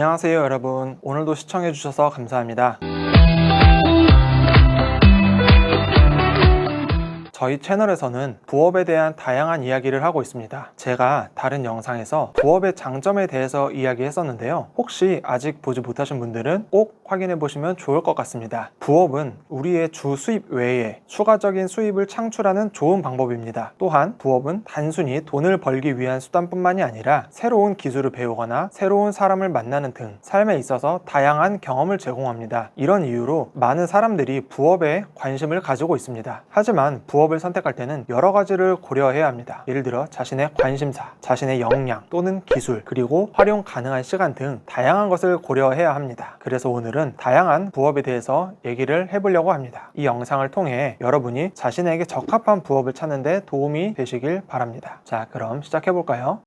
안녕하세요 여러분. 오늘도 시청해주셔서 감사합니다. 저희 채널에서는 부업에 대한 다양한 이야기를 하고 있습니다. 제가 다른 영상에서 부업의 장점에 대해서 이야기했었는데요. 혹시 아직 보지 못하신 분들은 꼭 확인해 보시면 좋을 것 같습니다. 부업은 우리의 주 수입 외에 추가적인 수입을 창출하는 좋은 방법입니다. 또한 부업은 단순히 돈을 벌기 위한 수단뿐만이 아니라 새로운 기술을 배우거나 새로운 사람을 만나는 등 삶에 있어서 다양한 경험을 제공합니다. 이런 이유로 많은 사람들이 부업에 관심을 가지고 있습니다. 하지만 부업을 선택할 때는 여러 가지를 고려해야 합니다. 예를 들어 자신의 관심사, 자신의 역량 또는 기술, 그리고 활용 가능한 시간 등 다양한 것을 고려해야 합니다. 그래서 오늘은 다양한 부업에 대해서 얘기를 해보려고 합니다. 이 영상을 통해 여러분이 자신에게 적합한 부업을 찾는 데 도움이 되시길 바랍니다. 자, 그럼 시작해볼까요?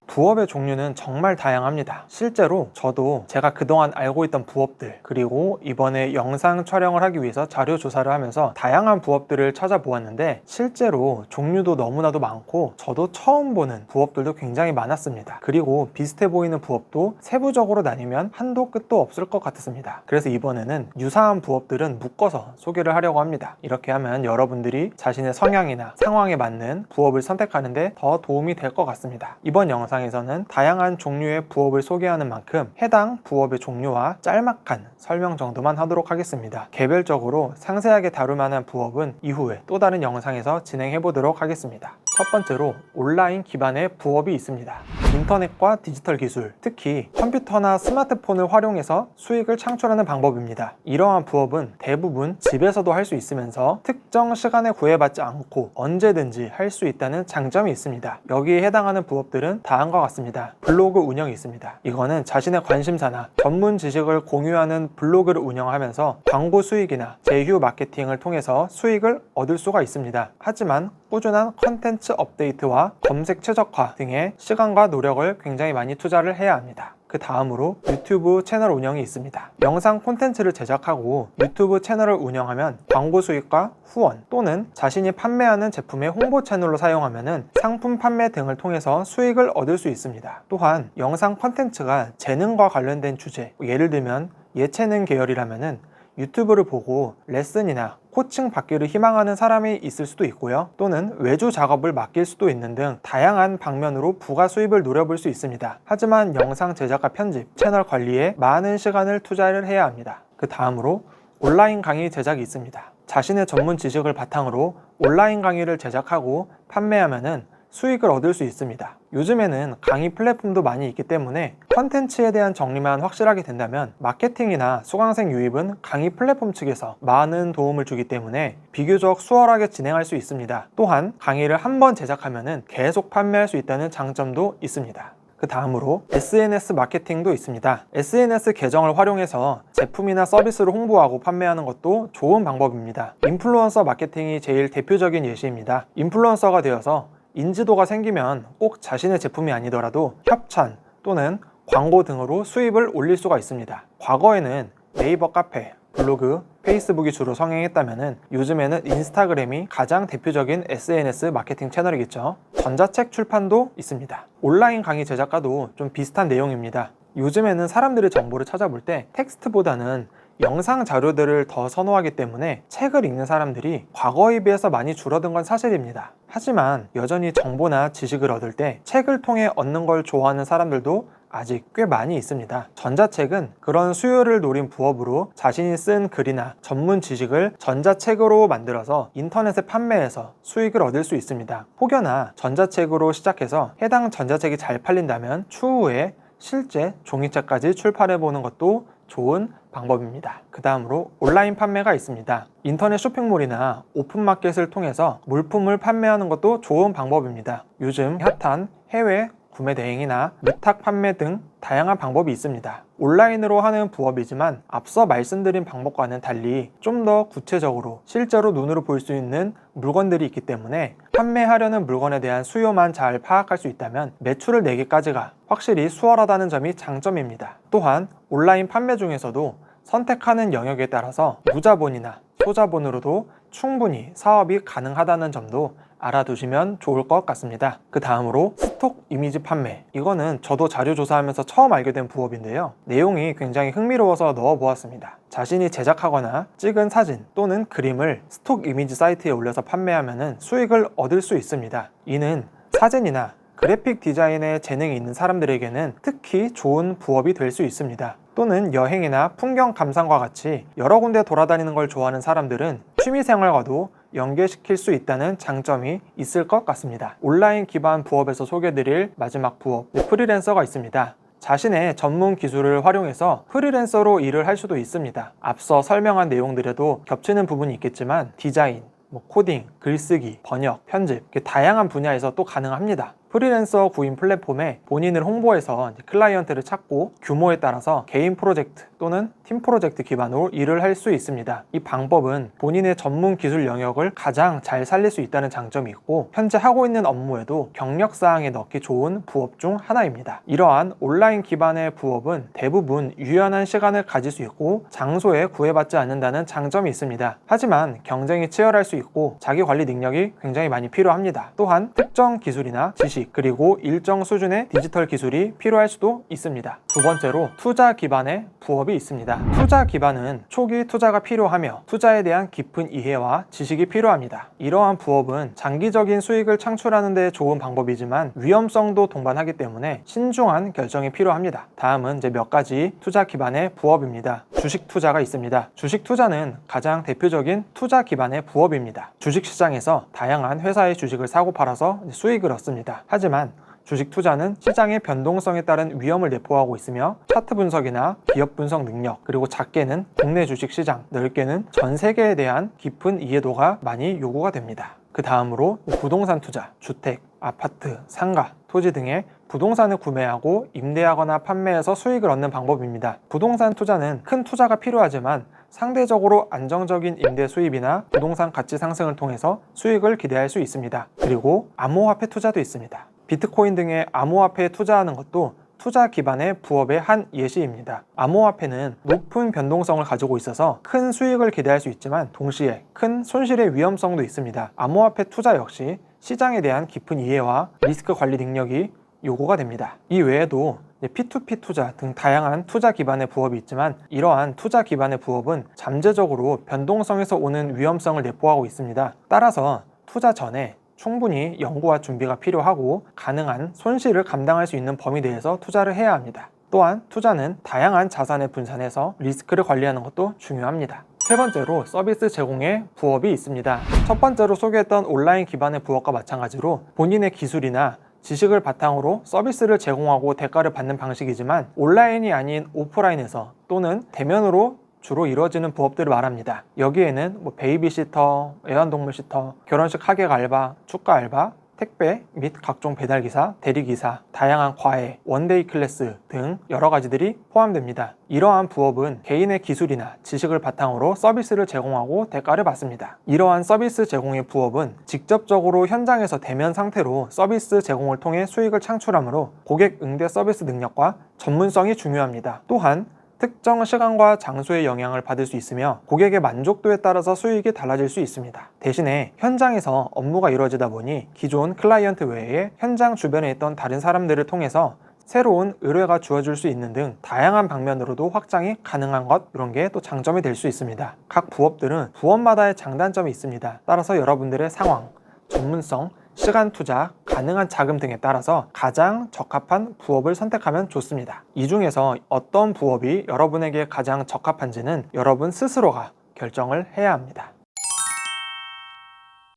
부업의 종류는 정말 다양합니다. 실제로 저도 제가 그동안 알고 있던 부업들, 그리고 이번에 영상 촬영을 하기 위해서 자료 조사를 하면서 다양한 부업들을 찾아보았는데 실제로 종류도 너무나도 많고 저도 처음 보는 부업들도 굉장히 많았습니다. 그리고 비슷해 보이는 부업도 세부적으로 나뉘면 한도 끝도 없을 것 같았습니다. 그래서 이번에는 유사한 부업들은 묶어서 소개를 하려고 합니다. 이렇게 하면 여러분들이 자신의 성향이나 상황에 맞는 부업을 선택하는 데 더 도움이 될 것 같습니다. 이번 영상에서는 다양한 종류의 부업을 소개하는 만큼 해당 부업의 종류와 짤막한 설명 정도만 하도록 하겠습니다. 개별적으로 상세하게 다룰 만한 부업은 이후에 또 다른 영상에서 진행해 보도록 하겠습니다. 첫 번째로 온라인 기반의 부업이 있습니다. 인터넷과 디지털 기술, 특히 컴퓨터나 스마트폰을 활용해서 수익을 창출하는 방법입니다. 이러한 부업은 대부분 집에서도 할 수 있으면서 특정 시간에 구애받지 않고 언제든지 할 수 있다는 장점이 있습니다. 여기에 해당하는 부업들은 다음과 같습니다. 블로그 운영이 있습니다. 이거는 자신의 관심사나 전문 지식을 공유하는 블로그를 운영하면서 광고 수익이나 제휴 마케팅을 통해서 수익을 얻을 수가 있습니다. 하지만 꾸준한 컨텐츠 업데이트와 검색 최적화 등의 시간과 노력을 굉장히 많이 투자를 해야 합니다. 그 다음으로 유튜브 채널 운영이 있습니다. 영상 콘텐츠를 제작하고 유튜브 채널을 운영하면 광고 수익과 후원 또는 자신이 판매하는 제품의 홍보 채널로 사용하면 상품 판매 등을 통해서 수익을 얻을 수 있습니다. 또한 영상 콘텐츠가 재능과 관련된 주제, 예를 들면 예체능 계열이라면 유튜브를 보고 레슨이나 코칭 받기를 희망하는 사람이 있을 수도 있고요. 또는 외주 작업을 맡길 수도 있는 등 다양한 방면으로 부가 수입을 노려볼 수 있습니다. 하지만 영상 제작과 편집, 채널 관리에 많은 시간을 투자를 해야 합니다. 그 다음으로 온라인 강의 제작이 있습니다. 자신의 전문 지식을 바탕으로 온라인 강의를 제작하고 판매하면은 수익을 얻을 수 있습니다. 요즘에는 강의 플랫폼도 많이 있기 때문에 컨텐츠에 대한 정리만 확실하게 된다면 마케팅이나 수강생 유입은 강의 플랫폼 측에서 많은 도움을 주기 때문에 비교적 수월하게 진행할 수 있습니다. 또한 강의를 한 번 제작하면 계속 판매할 수 있다는 장점도 있습니다. 그 다음으로 SNS 마케팅도 있습니다. SNS 계정을 활용해서 제품이나 서비스를 홍보하고 판매하는 것도 좋은 방법입니다. 인플루언서 마케팅이 제일 대표적인 예시입니다. 인플루언서가 되어서 인지도가 생기면 꼭 자신의 제품이 아니더라도 협찬 또는 광고 등으로 수입을 올릴 수가 있습니다. 과거에는 네이버 카페, 블로그, 페이스북이 주로 성행했다면 요즘에는 인스타그램이 가장 대표적인 SNS 마케팅 채널이겠죠. 전자책 출판도 있습니다. 온라인 강의 제작과도 좀 비슷한 내용입니다. 요즘에는 사람들이 정보를 찾아볼 때 텍스트보다는 영상 자료들을 더 선호하기 때문에 책을 읽는 사람들이 과거에 비해서 많이 줄어든 건 사실입니다. 하지만 여전히 정보나 지식을 얻을 때 책을 통해 얻는 걸 좋아하는 사람들도 아직 꽤 많이 있습니다. 전자책은 그런 수요를 노린 부업으로 자신이 쓴 글이나 전문 지식을 전자책으로 만들어서 인터넷에 판매해서 수익을 얻을 수 있습니다. 혹여나 전자책으로 시작해서 해당 전자책이 잘 팔린다면 추후에 실제 종이책까지 출판해보는 것도 좋은 방법입니다. 그 다음으로 온라인 판매가 있습니다. 인터넷 쇼핑몰이나 오픈마켓을 통해서 물품을 판매하는 것도 좋은 방법입니다. 요즘 핫한 해외 구매 대행이나 위탁 판매 등 다양한 방법이 있습니다. 온라인으로 하는 부업이지만 앞서 말씀드린 방법과는 달리 좀 더 구체적으로 실제로 눈으로 볼 수 있는 물건들이 있기 때문에 판매하려는 물건에 대한 수요만 잘 파악할 수 있다면 매출을 내기까지가 확실히 수월하다는 점이 장점입니다. 또한 온라인 판매 중에서도 선택하는 영역에 따라서 무자본이나 소자본으로도 충분히 사업이 가능하다는 점도 알아두시면 좋을 것 같습니다. 그 다음으로 스톡 이미지 판매. 이거는 저도 자료 조사하면서 처음 알게 된 부업인데요. 내용이 굉장히 흥미로워서 넣어보았습니다. 자신이 제작하거나 찍은 사진 또는 그림을 스톡 이미지 사이트에 올려서 판매하면 수익을 얻을 수 있습니다. 이는 사진이나 그래픽 디자인에 재능이 있는 사람들에게는 특히 좋은 부업이 될 수 있습니다. 또는 여행이나 풍경 감상과 같이 여러 군데 돌아다니는 걸 좋아하는 사람들은 취미생활과도 연계시킬 수 있다는 장점이 있을 것 같습니다. 온라인 기반 부업에서 소개해드릴 마지막 부업, 프리랜서가 있습니다. 자신의 전문 기술을 활용해서 프리랜서로 일을 할 수도 있습니다. 앞서 설명한 내용들에도 겹치는 부분이 있겠지만 디자인, 코딩, 글쓰기, 번역, 편집 다양한 분야에서 또 가능합니다. 프리랜서 구인 플랫폼에 본인을 홍보해서 클라이언트를 찾고 규모에 따라서 개인 프로젝트 또는 팀 프로젝트 기반으로 일을 할 수 있습니다. 이 방법은 본인의 전문 기술 영역을 가장 잘 살릴 수 있다는 장점이 있고 현재 하고 있는 업무에도 경력사항에 넣기 좋은 부업 중 하나입니다. 이러한 온라인 기반의 부업은 대부분 유연한 시간을 가질 수 있고 장소에 구애받지 않는다는 장점이 있습니다. 하지만 경쟁이 치열할 수 있고 자기 관리 능력이 굉장히 많이 필요합니다. 또한 특정 기술이나 지식 그리고 일정 수준의 디지털 기술이 필요할 수도 있습니다. 두 번째로 투자 기반의 부업이 있습니다. 투자 기반은 초기 투자가 필요하며 투자에 대한 깊은 이해와 지식이 필요합니다. 이러한 부업은 장기적인 수익을 창출하는 데 좋은 방법이지만 위험성도 동반하기 때문에 신중한 결정이 필요합니다. 다음은 몇 가지 투자 기반의 부업입니다. 주식 투자가 있습니다. 주식 투자는 가장 대표적인 투자 기반의 부업입니다. 주식시장에서 다양한 회사의 주식을 사고 팔아서 수익을 얻습니다. 하지만 주식 투자는 시장의 변동성에 따른 위험을 내포하고 있으며 차트 분석이나 기업 분석 능력, 그리고 작게는 국내 주식 시장, 넓게는 전 세계에 대한 깊은 이해도가 많이 요구가 됩니다. 그 다음으로 부동산 투자, 주택, 아파트, 상가, 토지 등의 부동산을 구매하고 임대하거나 판매해서 수익을 얻는 방법입니다. 부동산 투자는 큰 투자가 필요하지만 상대적으로 안정적인 임대 수입이나 부동산 가치 상승을 통해서 수익을 기대할 수 있습니다. 그리고 암호화폐 투자도 있습니다. 비트코인 등의 암호화폐에 투자하는 것도 투자 기반의 부업의 한 예시입니다. 암호화폐는 높은 변동성을 가지고 있어서 큰 수익을 기대할 수 있지만 동시에 큰 손실의 위험성도 있습니다. 암호화폐 투자 역시 시장에 대한 깊은 이해와 리스크 관리 능력이 요구가 됩니다. 이 외에도 P2P 투자 등 다양한 투자 기반의 부업이 있지만 이러한 투자 기반의 부업은 잠재적으로 변동성에서 오는 위험성을 내포하고 있습니다. 따라서 투자 전에 충분히 연구와 준비가 필요하고 가능한 손실을 감당할 수 있는 범위 내에서 투자를 해야 합니다. 또한 투자는 다양한 자산을 분산해서 리스크를 관리하는 것도 중요합니다. 세 번째로 서비스 제공의 부업이 있습니다. 첫 번째로 소개했던 온라인 기반의 부업과 마찬가지로 본인의 기술이나 지식을 바탕으로 서비스를 제공하고 대가를 받는 방식이지만 온라인이 아닌 오프라인에서 또는 대면으로 주로 이루어지는 부업들을 말합니다. 여기에는 베이비시터, 애완동물 시터, 결혼식 하객 알바, 축가 알바, 택배 및 각종 배달기사, 대리기사, 다양한 과외, 원데이 클래스 등 여러 가지들이 포함됩니다. 이러한 부업은 개인의 기술이나 지식을 바탕으로 서비스를 제공하고 대가를 받습니다. 이러한 서비스 제공의 부업은 직접적으로 현장에서 대면 상태로 서비스 제공을 통해 수익을 창출하므로 고객 응대 서비스 능력과 전문성이 중요합니다. 또한 특정 시간과 장소의 영향을 받을 수 있으며 고객의 만족도에 따라서 수익이 달라질 수 있습니다. 대신에 현장에서 업무가 이루어지다 보니 기존 클라이언트 외에 현장 주변에 있던 다른 사람들을 통해서 새로운 의뢰가 주어질 수 있는 등 다양한 방면으로도 확장이 가능한 것, 이런 게 또 장점이 될 수 있습니다. 각 부업들은 부업마다의 장단점이 있습니다. 따라서 여러분들의 상황, 전문성, 시간 투자, 가능한 자금 등에 따라서 가장 적합한 부업을 선택하면 좋습니다. 이 중에서 어떤 부업이 여러분에게 가장 적합한지는 여러분 스스로가 결정을 해야 합니다.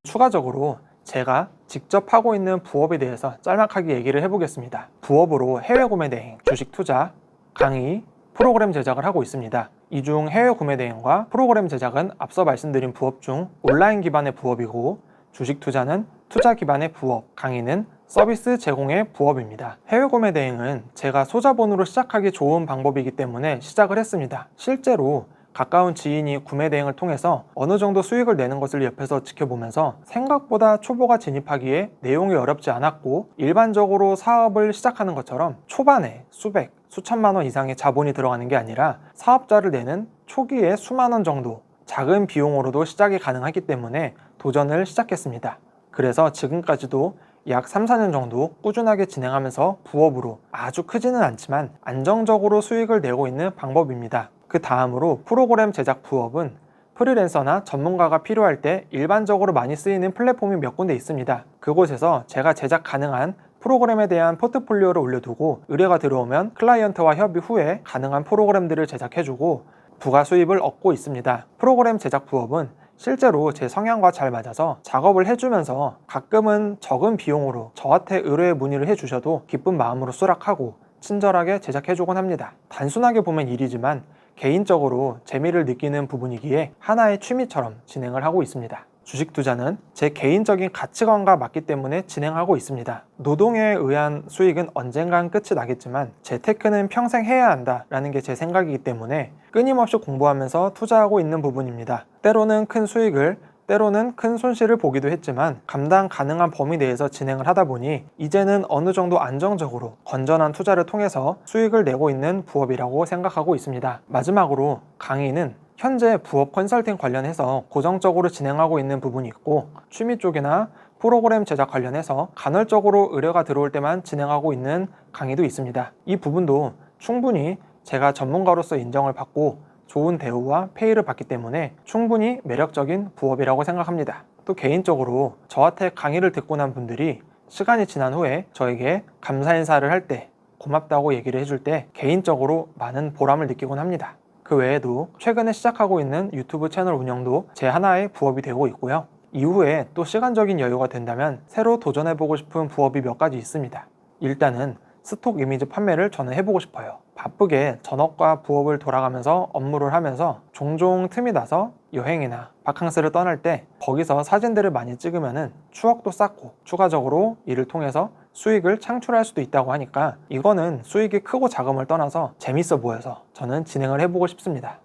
추가적으로 제가 직접 하고 있는 부업에 대해서 짤막하게 얘기를 해보겠습니다. 부업으로 해외 구매 대행, 주식 투자, 강의, 프로그램 제작을 하고 있습니다. 이 중 해외 구매 대행과 프로그램 제작은 앞서 말씀드린 부업 중 온라인 기반의 부업이고, 주식 투자는 투자 기반의 부업, 강의는 서비스 제공의 부업입니다. 해외 구매 대행은 제가 소자본으로 시작하기 좋은 방법이기 때문에 시작을 했습니다. 실제로 가까운 지인이 구매 대행을 통해서 어느 정도 수익을 내는 것을 옆에서 지켜보면서 생각보다 초보가 진입하기에 내용이 어렵지 않았고, 일반적으로 사업을 시작하는 것처럼 초반에 수백, 수천만 원 이상의 자본이 들어가는 게 아니라 사업자를 내는 초기에 수만 원 정도 작은 비용으로도 시작이 가능하기 때문에 도전을 시작했습니다. 그래서 지금까지도 약 3, 4년 정도 꾸준하게 진행하면서 부업으로 아주 크지는 않지만 안정적으로 수익을 내고 있는 방법입니다. 그 다음으로 프로그램 제작 부업은 프리랜서나 전문가가 필요할 때 일반적으로 많이 쓰이는 플랫폼이 몇 군데 있습니다. 그곳에서 제가 제작 가능한 프로그램에 대한 포트폴리오를 올려두고 의뢰가 들어오면 클라이언트와 협의 후에 가능한 프로그램들을 제작해주고 부가 수입을 얻고 있습니다. 프로그램 제작 부업은 실제로 제 성향과 잘 맞아서 작업을 해주면서 가끔은 적은 비용으로 저한테 의뢰 문의를 해주셔도 기쁜 마음으로 수락하고 친절하게 제작해주곤 합니다. 단순하게 보면 일이지만 개인적으로 재미를 느끼는 부분이기에 하나의 취미처럼 진행을 하고 있습니다. 주식 투자는 제 개인적인 가치관과 맞기 때문에 진행하고 있습니다. 노동에 의한 수익은 언젠간 끝이 나겠지만 재테크는 평생 해야 한다라는 게 제 생각이기 때문에 끊임없이 공부하면서 투자하고 있는 부분입니다. 때로는 큰 수익을 때로는 큰 손실을 보기도 했지만 감당 가능한 범위 내에서 진행을 하다 보니 이제는 어느 정도 안정적으로 건전한 투자를 통해서 수익을 내고 있는 부업이라고 생각하고 있습니다. 마지막으로 강의는 현재 부업 컨설팅 관련해서 고정적으로 진행하고 있는 부분이 있고 취미 쪽이나 프로그램 제작 관련해서 간헐적으로 의뢰가 들어올 때만 진행하고 있는 강의도 있습니다. 이 부분도 충분히 제가 전문가로서 인정을 받고 좋은 대우와 페이를 받기 때문에 충분히 매력적인 부업이라고 생각합니다. 또 개인적으로 저한테 강의를 듣고 난 분들이 시간이 지난 후에 저에게 감사 인사를 할 때 고맙다고 얘기를 해줄 때 개인적으로 많은 보람을 느끼곤 합니다. 그 외에도 최근에 시작하고 있는 유튜브 채널 운영도 제 하나의 부업이 되고 있고요. 이후에 또 시간적인 여유가 된다면 새로 도전해보고 싶은 부업이 몇 가지 있습니다. 일단은 스톡 이미지 판매를 저는 해보고 싶어요. 바쁘게 전업과 부업을 돌아가면서 업무를 하면서 종종 틈이 나서 여행이나 바캉스를 떠날 때 거기서 사진들을 많이 찍으면 추억도 쌓고 추가적으로 이를 통해서 수익을 창출할 수도 있다고 하니까 이거는 수익이 크고 작음을 떠나서 재밌어 보여서 저는 진행을 해보고 싶습니다.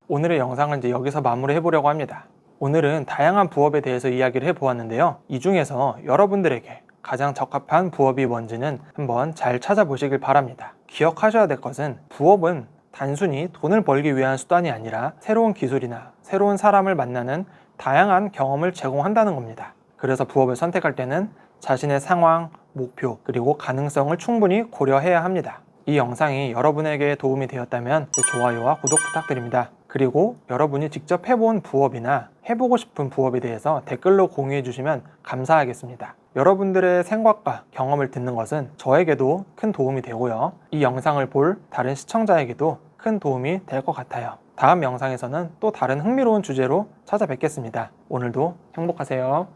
오늘의 영상은 이제 여기서 마무리 해보려고 합니다. 오늘은 다양한 부업에 대해서 이야기를 해보았는데요. 이 중에서 여러분들에게 가장 적합한 부업이 뭔지는 한번 잘 찾아보시길 바랍니다. 기억하셔야 될 것은 부업은 단순히 돈을 벌기 위한 수단이 아니라 새로운 기술이나 새로운 사람을 만나는 다양한 경험을 제공한다는 겁니다. 그래서 부업을 선택할 때는 자신의 상황, 목표, 그리고 가능성을 충분히 고려해야 합니다. 이 영상이 여러분에게 도움이 되었다면 좋아요와 구독 부탁드립니다. 그리고 여러분이 직접 해본 부업이나 해보고 싶은 부업에 대해서 댓글로 공유해 주시면 감사하겠습니다. 여러분들의 생각과 경험을 듣는 것은 저에게도 큰 도움이 되고요. 이 영상을 볼 다른 시청자에게도 큰 도움이 될 것 같아요. 다음 영상에서는 또 다른 흥미로운 주제로 찾아뵙겠습니다. 오늘도 행복하세요.